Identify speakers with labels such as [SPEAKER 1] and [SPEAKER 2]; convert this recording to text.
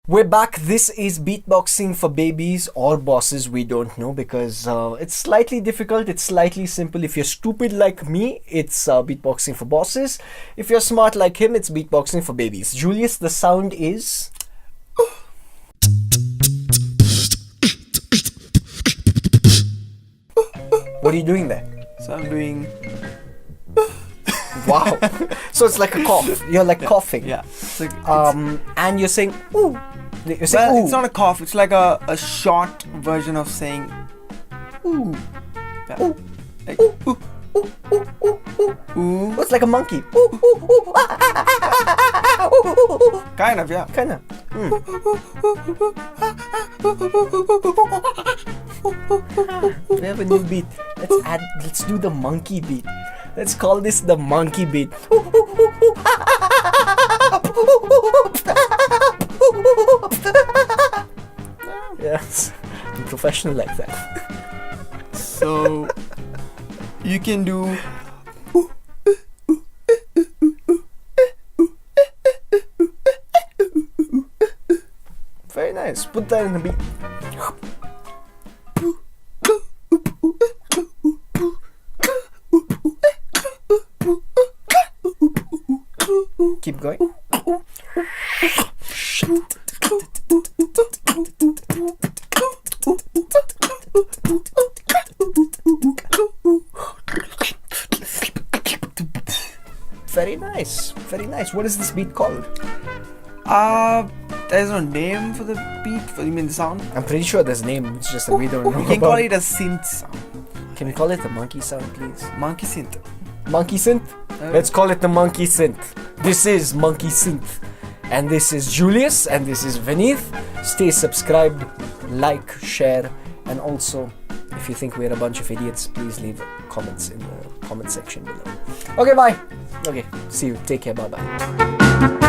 [SPEAKER 1] We're back. This is beatboxing for babies or bosses. We don't know because it's slightly difficult. It's slightly simple. If you're stupid like me, it's beatboxing for bosses. If you're smart like him, it's beatboxing for babies. Julius, the sound is... What are you doing there?
[SPEAKER 2] So I'm doing...
[SPEAKER 1] Wow. So it's like a cough. You're like coughing.
[SPEAKER 2] Yeah. It's like,
[SPEAKER 1] and you're saying ooh. You're saying
[SPEAKER 2] well,
[SPEAKER 1] ooh.
[SPEAKER 2] it's not a cough. It's like a short version of saying ooh. Yeah.
[SPEAKER 1] Ooh.
[SPEAKER 2] Like,
[SPEAKER 1] Ooh.
[SPEAKER 2] ooh.
[SPEAKER 1] Ooh, ooh, ooh, ooh.
[SPEAKER 2] Ooh.
[SPEAKER 1] It's like a monkey. Ooh, ooh, ooh. Ah, ah, ah, ah, ah, ooh, ooh, ooh.
[SPEAKER 2] Kind of, yeah.
[SPEAKER 1] Kinda. We have a new beat. Let's do the monkey beat. Let's call this the monkey beat. Yes. I'm professional like that.
[SPEAKER 2] So you can do
[SPEAKER 1] Very nice. Put that in the beat. Keep going. Very nice. Very nice. What is this beat called?
[SPEAKER 2] there's no name for the beat, you mean the sound?
[SPEAKER 1] I'm pretty sure there's a name. It's just that we don't know.
[SPEAKER 2] You can
[SPEAKER 1] about
[SPEAKER 2] call it a synth sound.
[SPEAKER 1] Can we call it the monkey sound, please?
[SPEAKER 2] Monkey synth.
[SPEAKER 1] Monkey synth? Let's call it the monkey synth. This is monkey synth. And this is Julius, and this is Vineeth. Stay subscribed, like, share, and also, if you think we're a bunch of idiots, please leave comments in the comment section below. Okay, bye. Okay, see you. Take care. Bye-bye.